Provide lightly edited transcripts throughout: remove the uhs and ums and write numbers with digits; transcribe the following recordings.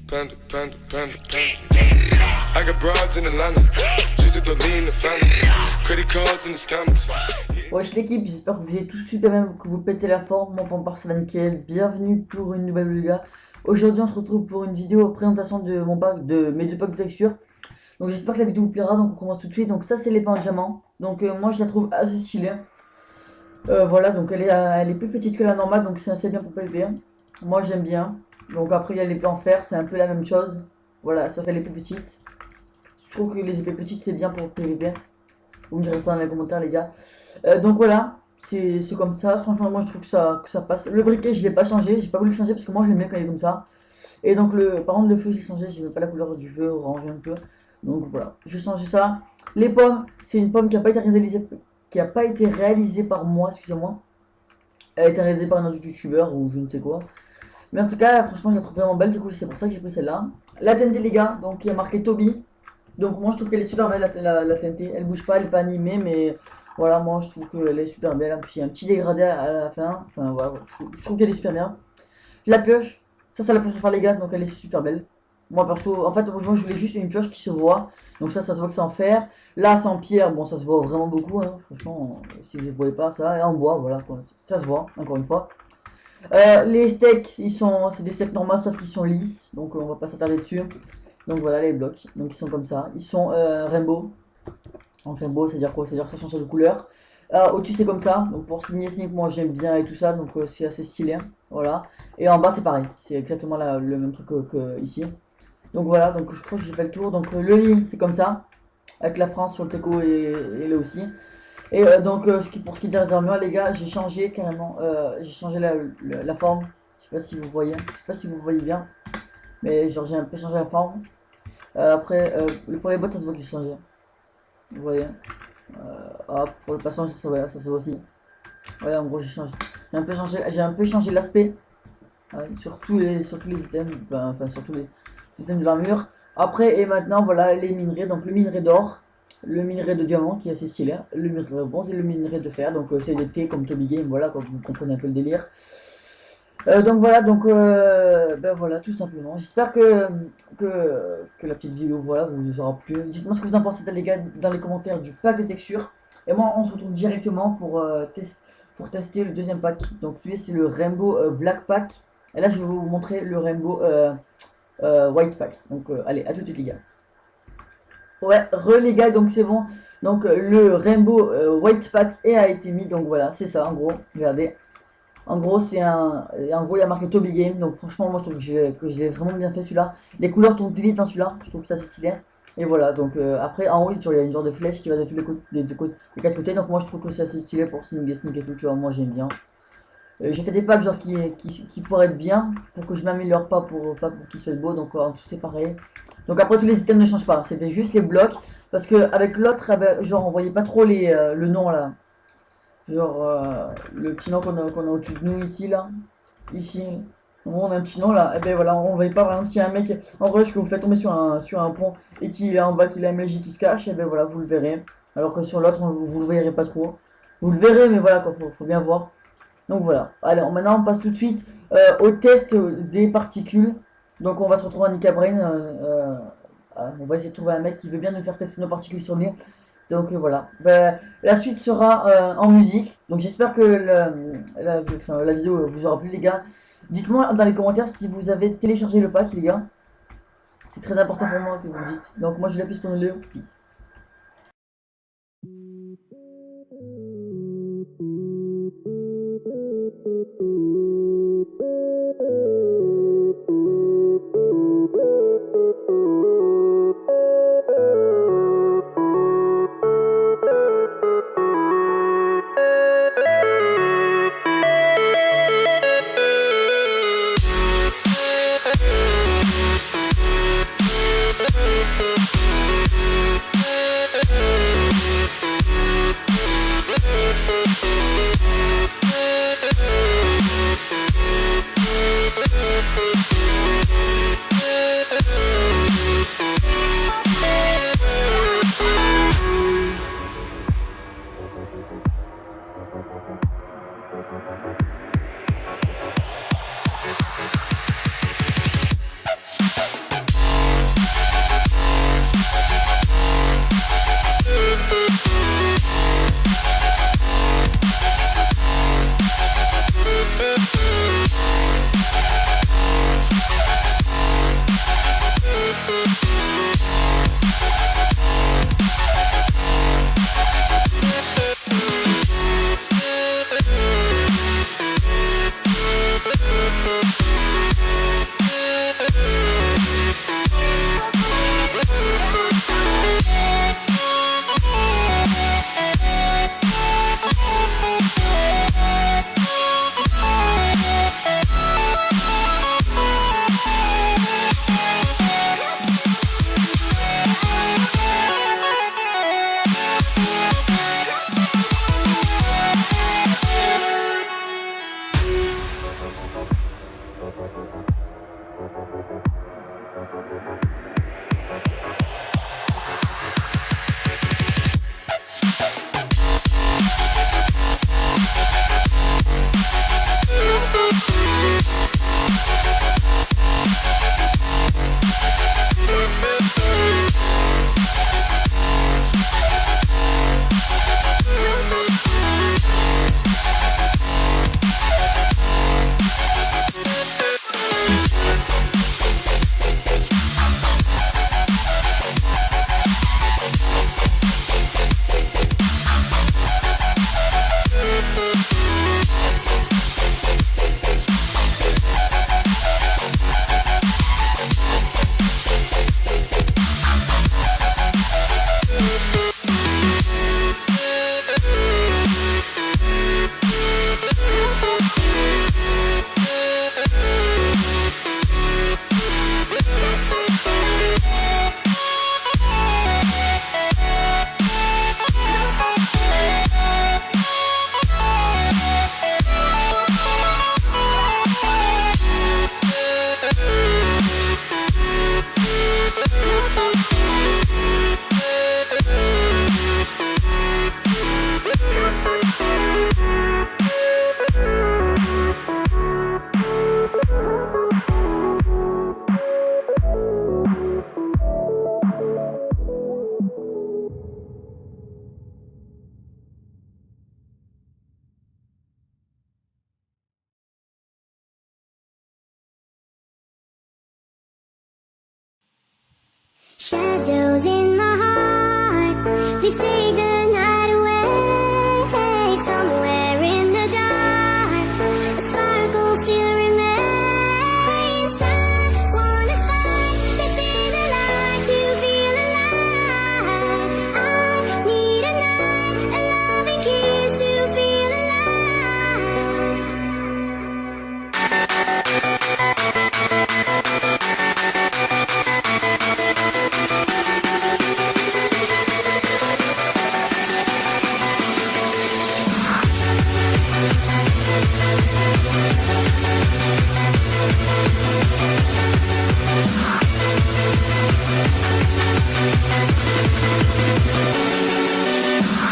Panda, panda, panda, panda. I got broads in Atlanta, just to lean the family. Credit cards in the scammers. Wesh l'équipe, j'espère que vous êtes tous super bien, que vous pétez la forme. Mon pampard c'est nickel, bienvenue pour une nouvelle vidéo les gars. Aujourd'hui on se retrouve pour une vidéo présentation de mon pack, de mes deux packs de texture. Donc j'espère que la vidéo vous plaira, donc on commence tout de suite. Donc ça c'est l'épée en diamant, donc moi je la trouve assez stylée. Voilà, donc elle est plus petite que la normale, donc c'est assez bien pour PvP. Moi j'aime bien. Donc après il y a l'épée en fer, c'est un peu la même chose. Voilà, sauf qu'elle est plus petite. Je trouve que les épées petites c'est bien pour PvP. Vous me direz ça dans les commentaires les gars. Donc voilà, c'est comme ça. Franchement moi je trouve que ça passe. Le briquet je l'ai pas changé, j'ai pas voulu changer parce que moi j'aime bien quand il est comme ça. Et donc par contre le feu j'ai changé, j'aime pas la couleur du feu, orange un peu. Donc voilà, j'ai changé ça. Les pommes, c'est une pomme qui a pas été réalisée par moi, excusez-moi. Elle a été réalisée par un autre youtubeur ou je ne sais quoi. Mais en tout cas, franchement, je la trouve vraiment belle, du coup, c'est pour ça que j'ai pris celle-là. La TNT, les gars, donc il y a marqué Toby. Donc moi, je trouve qu'elle est super belle, la TNT. Elle bouge pas, elle est pas animée, mais voilà, moi, je trouve qu'elle est super belle. En plus, il y a un petit dégradé à la fin. Enfin, voilà, je trouve qu'elle est super bien. La pioche, ça, c'est la pioche faire les gars, donc elle est super belle. Moi, perso, en fait, moi, je voulais juste une pioche qui se voit. Donc ça se voit que c'est en fer. Là, c'est en pierre, bon, ça se voit vraiment beaucoup, hein. Franchement, si vous ne voyez pas ça, et en bois, voilà, quoi. Ça se voit, encore une fois. Les steaks, c'est des steaks normaux sauf qu'ils sont lisses, donc on va pas s'attarder dessus. Donc voilà les blocs, donc ils sont comme ça. Ils sont rainbow. Enfin beau, c'est-à-dire quoi? C'est-à-dire que ça change de couleur. Au-dessus c'est comme ça, donc pour signer sneak moi j'aime bien et tout ça, donc c'est assez stylé. Hein. Voilà. Et en bas c'est pareil, c'est exactement le même truc que ici. Donc voilà, donc je crois que j'ai fait le tour. Donc le lit c'est comme ça, avec la France sur le teco et là aussi. Et donc pour ce qui est des armures les gars, j'ai changé carrément, j'ai changé la forme. Je sais pas si vous voyez, je sais pas si vous voyez bien, mais genre j'ai un peu changé la forme. Après pour les bottes ça se voit que j'ai changé. Vous voyez. Hop, pour le passage ça, ouais, ça se voit aussi. Ouais, en gros j'ai changé. J'ai un peu changé l'aspect sur tous les items, enfin sur tous les items de l'armure. Après et maintenant voilà les minerais, donc le minerai d'or. Le minerai de diamant qui est assez stylé, le minerai de bronze et le minerai de fer, donc c'est des T comme Toby Game, voilà, quand vous comprenez un peu le délire. Donc voilà, ben voilà, tout simplement. J'espère que la petite vidéo voilà, vous aura plu. Dites-moi ce que vous en pensez les gars dans les commentaires du pack de textures. Et moi on se retrouve directement pour tester le deuxième pack. Donc lui c'est le Rainbow Black Pack. Et là je vais vous montrer le Rainbow White Pack. Donc allez, à tout de suite les gars. Ouais, les gars, donc c'est bon. Donc le Rainbow White Pack a été mis, donc voilà, c'est ça en gros. Regardez. En gros, en gros, il y a marqué Toby Game, donc franchement, moi je trouve que j'ai vraiment bien fait celui-là. Les couleurs tournent plus vite dans celui-là, je trouve que ça c'est stylé. Et voilà, donc après en haut, il y a une genre de flèche qui va de tous les côtés, des quatre côtés, donc moi je trouve que c'est assez stylé pour signer des sneaks et tout, tu vois, moi j'aime bien. J'ai fait des packs genre qui pourraient être bien pour que je m'améliore pas pour qu'ils soient beaux, donc en tout c'est pareil. Donc après tous les items ne changent pas, c'était juste les blocs parce que avec l'autre genre on voyait pas trop le nom là. Genre le petit nom qu'on a au-dessus de nous ici là. Ici. On a un petit nom là, et ben voilà, on voyait pas vraiment s'il y a un mec en rush que vous faites tomber sur un pont et qu'il est en bas, qu'il a un magie qui se cache, et ben voilà, vous le verrez. Alors que sur l'autre, vous le verrez pas trop. Vous le verrez, mais voilà, quoi, faut bien voir. Donc voilà, allez, maintenant on passe tout de suite au test des particules. Donc on va se retrouver en Nika Brain. On va essayer de trouver un mec qui veut bien nous faire tester nos particules sur lui. Donc voilà, la suite sera en musique. Donc j'espère que la vidéo vous aura plu les gars. Dites-moi dans les commentaires si vous avez téléchargé le pack les gars. C'est très important pour moi que vous me dites. Donc moi je l'appuie sur le peace. Shadows in my heart, please take the night away. Somewhere in the dark, a sparkle still remains. I wanna find, step in the light to feel alive. I need a night, a loving kiss to feel alive.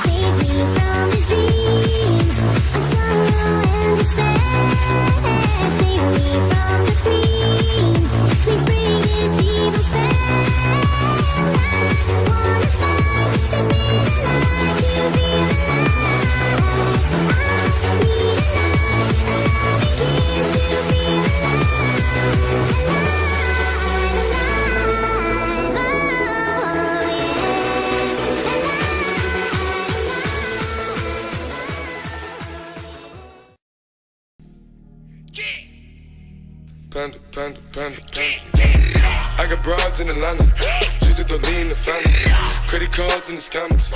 Save me from this dream of sorrow and despair. Save me from the scream. Please bring this evil spell. I wanna find, step in the light to feel alive. I need a night, a loving kiss to feel alive. Panda, panda, panda, panda. I got broads in Atlanta, just to lean the family. Credit cards in the scammers.